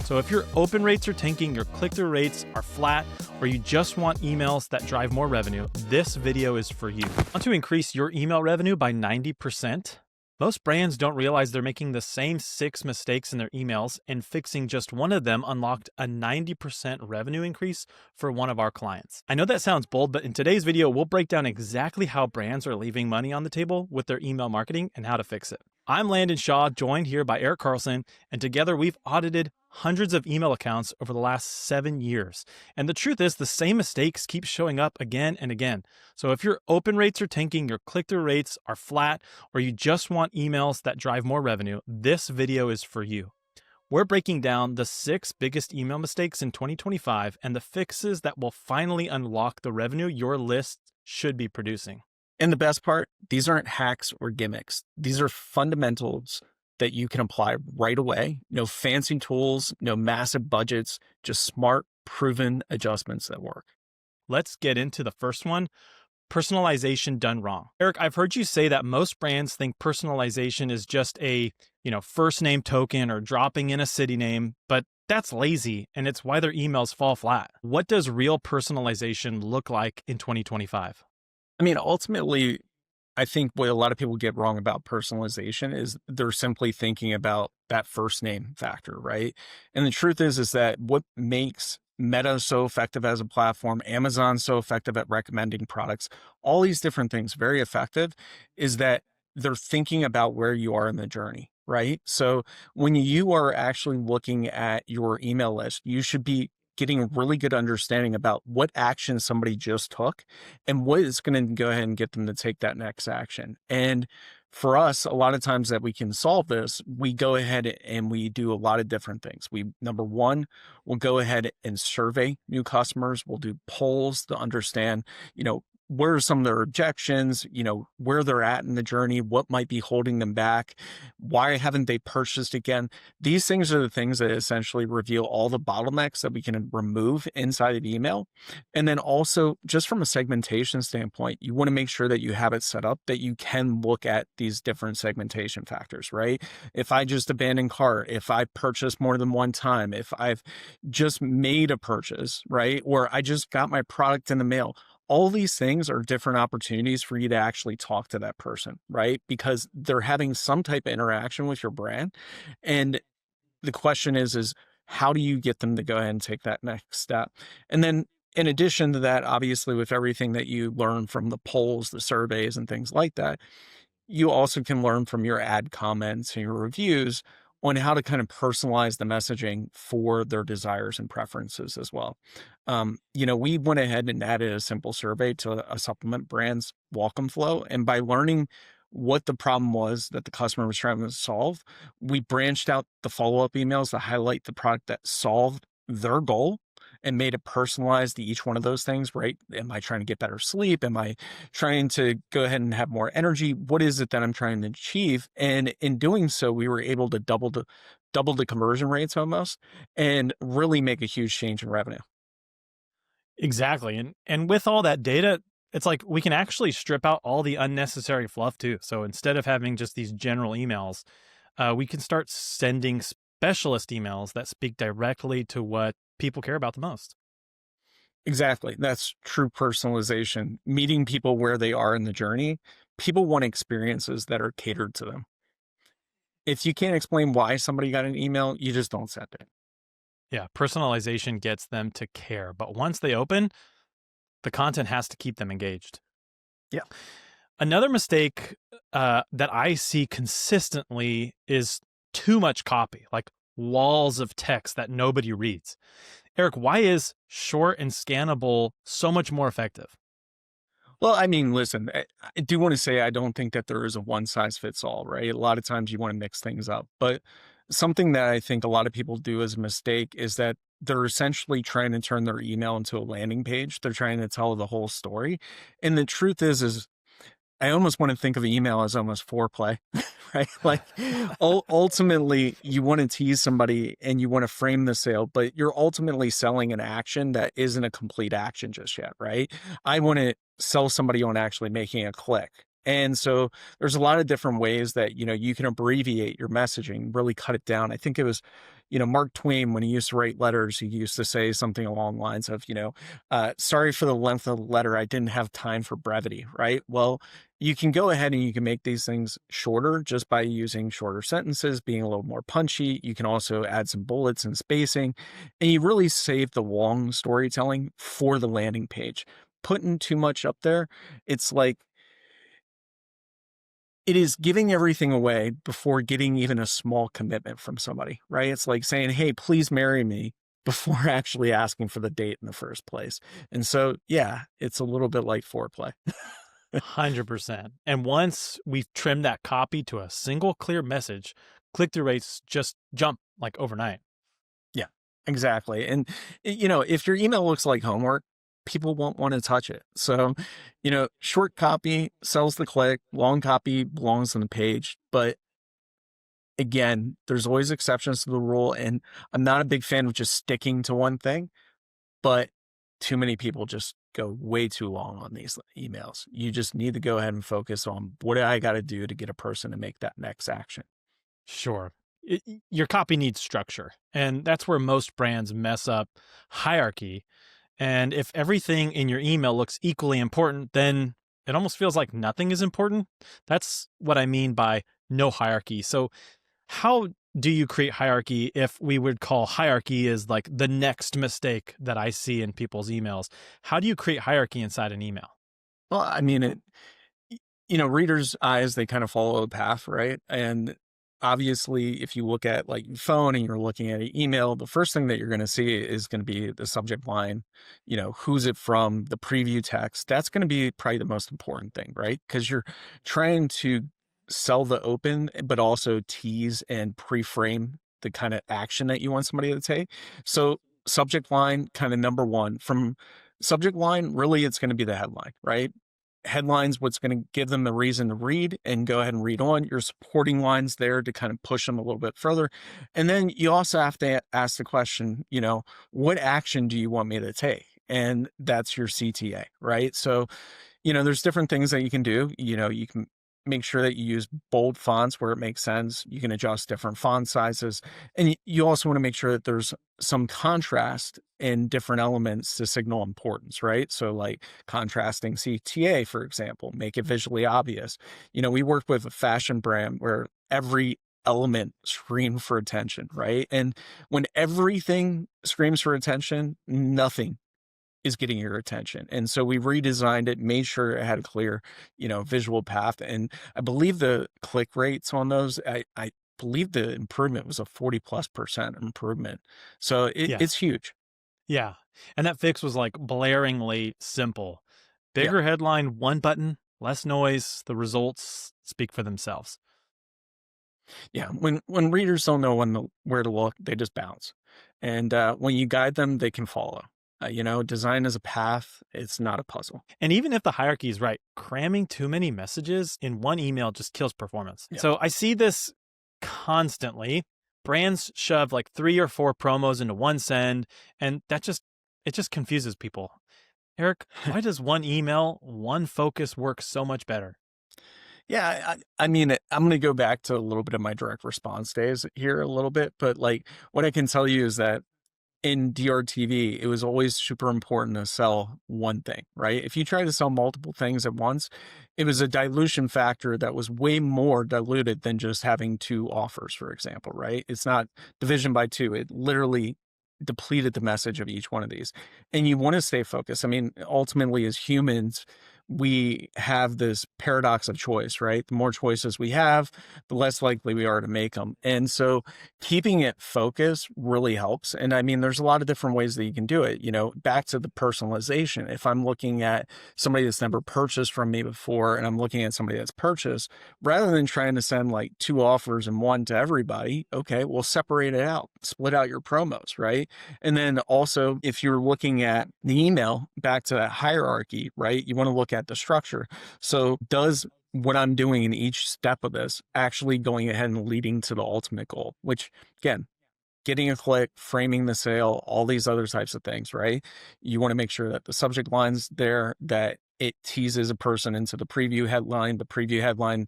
So if your open rates are tanking, your click-through rates are flat, or you just want emails that drive more revenue, this video is for you. Want to increase your email revenue by 90%? Most brands don't realize they're making the same 6 mistakes in their emails, and fixing just one of them unlocked a 90% revenue increase for one of our clients. I know that sounds bold, but in today's video, we'll break down exactly how brands are leaving money on the table with their email marketing and how to fix it. I'm Landon Shaw, joined here by Eric Carlson, and together we've audited hundreds of email accounts over the last 7 years. And the truth is, the same mistakes keep showing up again and again. So if your open rates are tanking, your click-through rates are flat, or you just want emails that drive more revenue, this video is for you. We're breaking down the 6 biggest email mistakes in 2025 and the fixes that will finally unlock the revenue your list should be producing. And the best part, these aren't hacks or gimmicks. These are fundamentals that you can apply right away. No fancy tools, no massive budgets, just smart, proven adjustments that work. Let's get into the first one, personalization done wrong. Eric, I've heard you say that most brands think personalization is just a, first name token or dropping in a city name, but that's lazy, and it's why their emails fall flat. What does real personalization look like in 2025? Ultimately, I think what a lot of people get wrong about personalization is they're simply thinking about that first name factor, right? And the truth is that what makes Meta so effective as a platform, Amazon so effective at recommending products, all these different things very effective, is that they're thinking about where you are in the journey, right? So when you are actually looking at your email list, you should be getting a really good understanding about what action somebody just took and what is going to go ahead and get them to take that next action. And for us, a lot of times that we can solve this, we go ahead and we do a lot of different things. Number one, we'll go ahead and survey new customers. We'll do polls to understand, where are some of their objections, where they're at in the journey, what might be holding them back, why haven't they purchased again? These things are the things that essentially reveal all the bottlenecks that we can remove inside of email. And then also, just from a segmentation standpoint, you want to make sure that you have it set up that you can look at these different segmentation factors, right? If I just abandoned cart, if I purchased more than one time, if I've just made a purchase, right? Or I just got my product in the mail. All these things are different opportunities for you to actually talk to that person, right? Because they're having some type of interaction with your brand. And the question is how do you get them to go ahead and take that next step? And then in addition to that, obviously with everything that you learn from the polls, the surveys and things like that, you also can learn from your ad comments and your reviews on how to kind of personalize the messaging for their desires and preferences as well. We went ahead and added a simple survey to a supplement brand's welcome flow. And by learning what the problem was that the customer was trying to solve, we branched out the follow-up emails to highlight the product that solved their goal and made it personalized to each one of those things, right? Am I trying to get better sleep? Am I trying to go ahead and have more energy? What is it that I'm trying to achieve? And in doing so, we were able to double the conversion rates almost and really make a huge change in revenue. Exactly. And with all that data, it's like we can actually strip out all the unnecessary fluff too. So instead of having just these general emails, we can start sending specialist emails that speak directly to what people care about the most. Exactly. That's true personalization, meeting people where they are in the journey. People want experiences that are catered to them. If you can't explain why somebody got an email, you just don't send it. Yeah, personalization gets them to care. But once they open, the content has to keep them engaged. Yeah. Another mistake that I see consistently is too much copy, like walls of text that nobody reads. Eric, why is short and scannable so much more effective? Well, listen, I do want to say I don't think that there is a one size fits all, right? A lot of times you want to mix things up, but something that I think a lot of people do as a mistake is that they're essentially trying to turn their email into a landing page. They're trying to tell the whole story. And the truth is I almost want to think of email as almost foreplay, right? Like ultimately you want to tease somebody and you want to frame the sale, but you're ultimately selling an action that isn't a complete action just yet, right? I want to sell somebody on actually making a click. And so there's a lot of different ways that, you can abbreviate your messaging, really cut it down. I think it was, Mark Twain, when he used to write letters, he used to say something along the lines of, sorry for the length of the letter. I didn't have time for brevity, right? Well, you can go ahead and you can make these things shorter just by using shorter sentences, being a little more punchy. You can also add some bullets and spacing, and you really save the long storytelling for the landing page. Putting too much up there, it's like, it is giving everything away before getting even a small commitment from somebody, right? It's like saying, hey, please marry me before actually asking for the date in the first place. And so, yeah, it's a little bit like foreplay. 100%. And once we've trimmed that copy to a single clear message, click-through rates just jump like overnight. Yeah, exactly. And, if your email looks like homework, people won't want to touch it. So, short copy sells the click, long copy belongs on the page. But again, there's always exceptions to the rule. And I'm not a big fan of just sticking to one thing, but too many people just go way too long on these emails. You just need to go ahead and focus on what do I got to do to get a person to make that next action. Sure. Your copy needs structure, and that's where most brands mess up hierarchy. And if everything in your email looks equally important, then it almost feels like nothing is important. That's what I mean by no hierarchy. So how do you create hierarchy if we would call hierarchy is like the next mistake that I see in people's emails? How do you create hierarchy inside an email? Well, I mean, readers' eyes, they kind of follow a path, right? And obviously, if you look at like your phone and you're looking at an email, the first thing that you're going to see is going to be the subject line, who's it from, the preview text. That's going to be probably the most important thing, right? Because you're trying to sell the open, but also tease and pre-frame the kind of action that you want somebody to take. So subject line, kind of number one. From subject line, really, it's going to be the headline, right? Headlines, what's going to give them the reason to read and go ahead and read on. Your supporting lines there to kind of push them a little bit further. And then you also have to ask the question, what action do you want me to take? And that's your CTA, right? So, there's different things that you can do. You can make sure that you use bold fonts where it makes sense. You can adjust different font sizes. And you also want to make sure that there's some contrast in different elements to signal importance, right? So like contrasting CTA, for example, make it visually obvious. We work with a fashion brand where every element screamed for attention, right? And when everything screams for attention, nothing is getting your attention. And so we redesigned it, made sure it had a clear, visual path. And I believe the click rates on those, I believe the improvement was a 40+% improvement. So it's huge. Yeah. And that fix was like blaringly simple. Bigger headline, one button, less noise. The results speak for themselves. Yeah. When readers don't know where to look, they just bounce. And when you guide them, they can follow. Design is a path. It's not a puzzle. And even if the hierarchy is right, cramming too many messages in one email just kills performance. Yeah. So I see this constantly. Brands shove like 3 or 4 promos into one send, and it just confuses people. Eric, why does one email, one focus work so much better? Yeah, I mean, I'm going to go back to a little bit of my direct response days here a little bit, but like what I can tell you is that in DRTV, it was always super important to sell one thing, right? If you try to sell multiple things at once, it was a dilution factor that was way more diluted than just having 2 offers, for example, right? It's not division by 2. It literally depleted the message of each one of these. And you want to stay focused. I mean, ultimately, as humans, we have this paradox of choice, right? The more choices we have, the less likely we are to make them. And so keeping it focused really helps. And I mean, there's a lot of different ways that you can do it. Back to the personalization. If I'm looking at somebody that's never purchased from me before, and I'm looking at somebody that's purchased, rather than trying to send like 2 offers and 1 to everybody, okay, we'll separate it out, split out your promos, right? And then also, if you're looking at the email, back to that hierarchy, right? You want to look at the structure. So does what I'm doing in each step of this actually going ahead and leading to the ultimate goal, which again, getting a click, framing the sale, all these other types of things, right? You want to make sure that the subject line's there, that it teases a person into the preview headline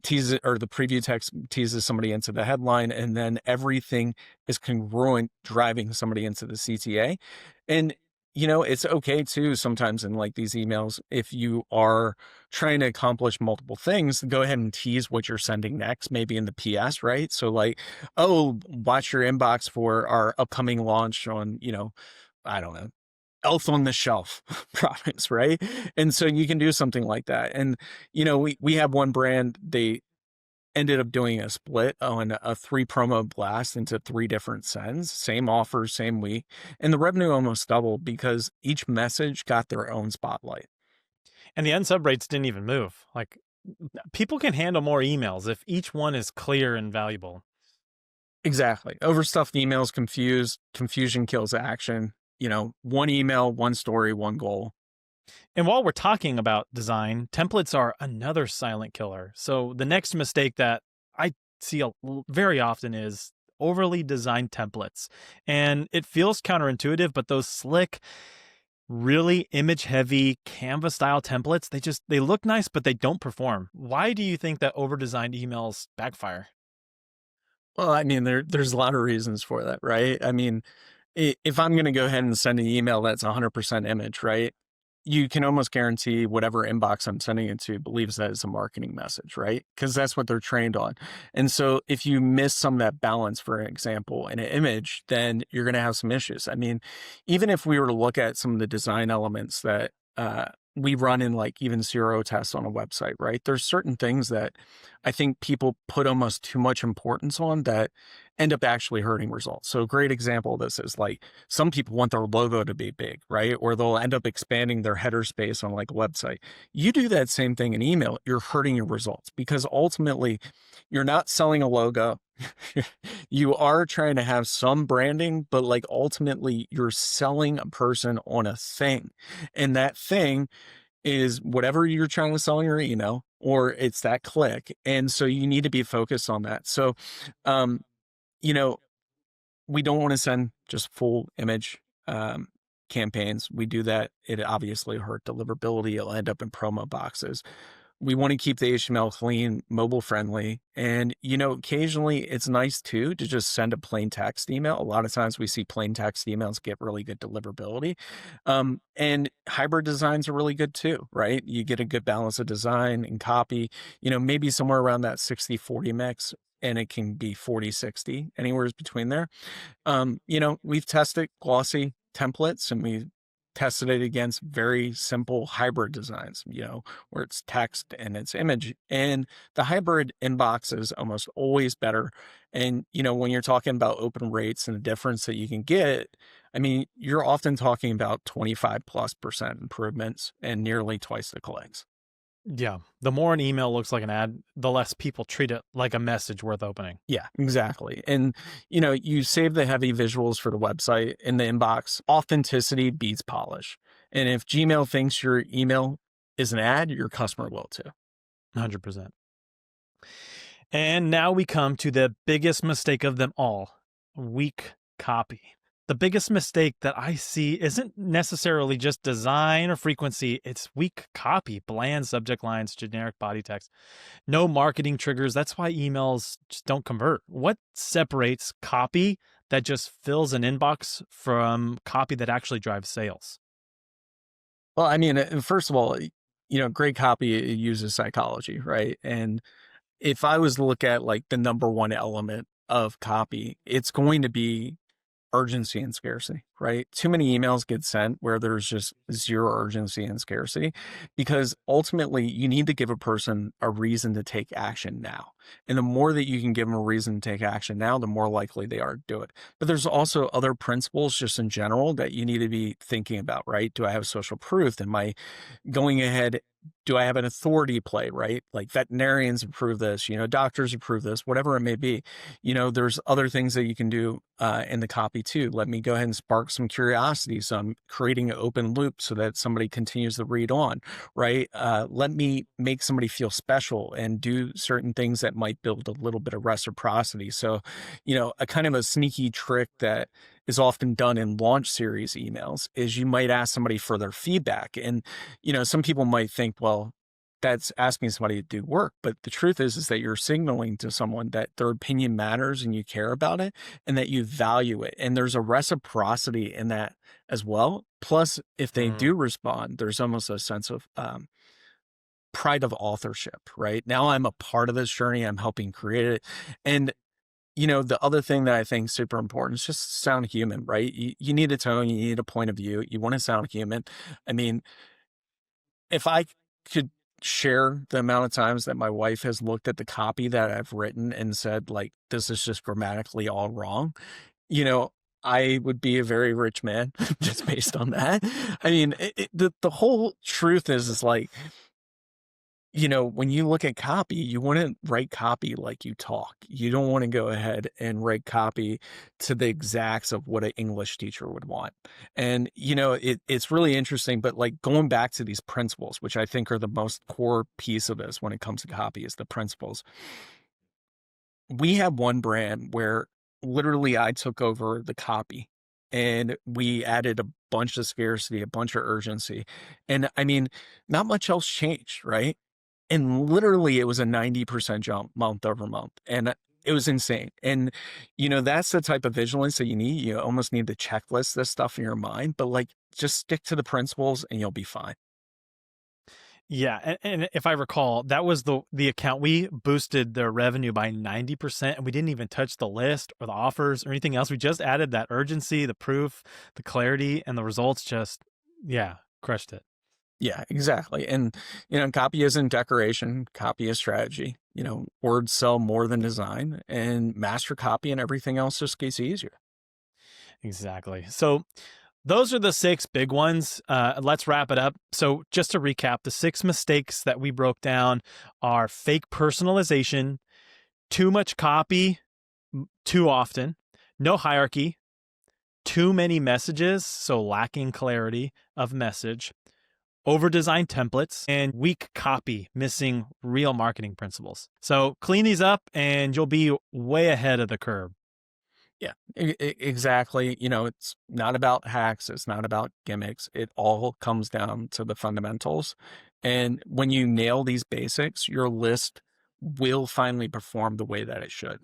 teases, or the preview text teases somebody into the headline, and then everything is congruent driving somebody into the CTA. And it's okay too sometimes in like these emails, if you are trying to accomplish multiple things, go ahead and tease what you're sending next, maybe in the PS, right? So like, oh, watch your inbox for our upcoming launch on, I don't know, Elf on the Shelf products, right? And so you can do something like that. And, we have one brand, they ended up doing a split on a 3 promo blast into 3 different sends, same offers, same week. And the revenue almost doubled because each message got their own spotlight. And the unsub rates didn't even move. Like, people can handle more emails if each one is clear and valuable. Exactly. Overstuffed emails confusion kills action. One email, one story, one goal. And while we're talking about design, templates are another silent killer. So the next mistake that I see very often is overly designed templates. And it feels counterintuitive, but those slick, really image heavy Canva style templates, they look nice, but they don't perform. Why do you think that over designed emails backfire? Well, I mean, there's a lot of reasons for that, right? I mean, if I'm going to go ahead and send an email that's 100% image, right? You can almost guarantee whatever inbox I'm sending it to believes that it's a marketing message, right? Because that's what they're trained on. And so if you miss some of that balance, for example, in an image, then you're going to have some issues. I mean, even if we were to look at some of the design elements that we run in like even zero tests on a website, right? There's certain things that I think people put almost too much importance on that end up actually hurting results. So a great example of this is like some people want their logo to be big, right? Or they'll end up expanding their header space on like a website. You do that same thing in email, you're hurting your results because ultimately you're not selling a logo. You are trying to have some branding, but like ultimately you're selling a person on a thing. And that thing is whatever you're trying to sell in your email, or it's that click. And so you need to be focused on that. So, you know, we don't want to send just full image campaigns. We do that. It obviously hurt deliverability. It'll end up in promo boxes. We want to keep the HTML clean, mobile friendly. And, occasionally it's nice too to just send a plain text email. A lot of times we see plain text emails get really good deliverability. And hybrid designs are really good too, right? You get a good balance of design and copy, maybe somewhere around that 60-40 mix, and it can be 40-60, anywhere between there. We've tested glossy templates and we tested it against very simple hybrid designs, where it's text and it's image. And the hybrid inbox is almost always better. And, when you're talking about open rates and the difference that you can get, I mean, you're often talking about 25+% improvements and nearly twice the clicks. Yeah. The more an email looks like an ad, the less people treat it like a message worth opening. Yeah, exactly. And, you save the heavy visuals for the website in the inbox. Authenticity beats polish. And if Gmail thinks your email is an ad, your customer will too. 100%. And now we come to the biggest mistake of them all, weak copy. The biggest mistake that I see isn't necessarily just design or frequency. It's weak copy, bland subject lines, generic body text, no marketing triggers. That's why emails just don't convert. What separates copy that just fills an inbox from copy that actually drives sales? Well, I mean, first of all, great copy uses psychology, right? And if I was to look at like the number one element of copy, it's going to be urgency and scarcity, right? Too many emails get sent where there's just zero urgency and scarcity, because ultimately you need to give a person a reason to take action now. And the more that you can give them a reason to take action now, the more likely they are to do it. But there's also other principles just in general that you need to be thinking about, right? Do I have social proof? Am I going ahead? Do I have an authority play, right? Like veterinarians approve this, doctors approve this, whatever it may be. There's other things that you can do in the copy too. Let me go ahead and spark some curiosity. So I'm creating an open loop so that somebody continues to read on, right? Let me make somebody feel special and do certain things that might build a little bit of reciprocity. So, a kind of a sneaky trick that is often done in launch series emails is you might ask somebody for their feedback. And, some people might think, well, that's asking somebody to do work. But the truth is that you're signaling to someone that their opinion matters and you care about it and that you value it. And there's a reciprocity in that as well. Plus, if they do respond, there's almost a sense of pride of authorship, right? Now I'm a part of this journey. I'm helping create it. And the other thing that I think is super important is just sound human, right? You need a tone, you need a point of view, you want to sound human. I mean, if I could share the amount of times that my wife has looked at the copy that I've written and said, like, this is just grammatically all wrong, I would be a very rich man just based on that. I mean, the whole truth is like, when you look at copy, you want to write copy like you talk. You don't want to go ahead and write copy to the exacts of what an English teacher would want. And, it's really interesting, but like going back to these principles, which I think are the most core piece of this when it comes to copy is the principles. We have one brand where literally I took over the copy and we added a bunch of scarcity, a bunch of urgency. And I mean, not much else changed, right? And literally it was a 90% jump month over month. And it was insane. And, that's the type of vigilance that you need. You almost need to checklist this stuff in your mind, but like just stick to the principles and you'll be fine. Yeah. And if I recall, that was the account we boosted their revenue by 90%. And we didn't even touch the list or the offers or anything else. We just added that urgency, the proof, the clarity, and the results just, crushed it. Yeah, exactly. And, copy isn't decoration, copy is strategy. Words sell more than design, and master copy and everything else just gets easier. Exactly. So those are the 6 big ones. Let's wrap it up. So just to recap, the 6 mistakes that we broke down are fake personalization, too much copy too often, no hierarchy, too many messages, so lacking clarity of message, over-designed templates, and weak copy, missing real marketing principles. So clean these up and you'll be way ahead of the curve. Yeah, exactly. It's not about hacks. It's not about gimmicks. It all comes down to the fundamentals. And when you nail these basics, your list will finally perform the way that it should.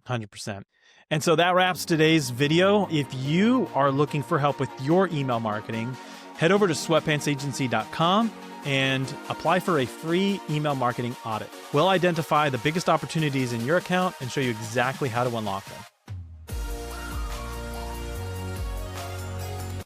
100%. And so that wraps today's video. If you are looking for help with your email marketing, head over to sweatpantsagency.com and apply for a free email marketing audit. We'll identify the biggest opportunities in your account and show you exactly how to unlock them.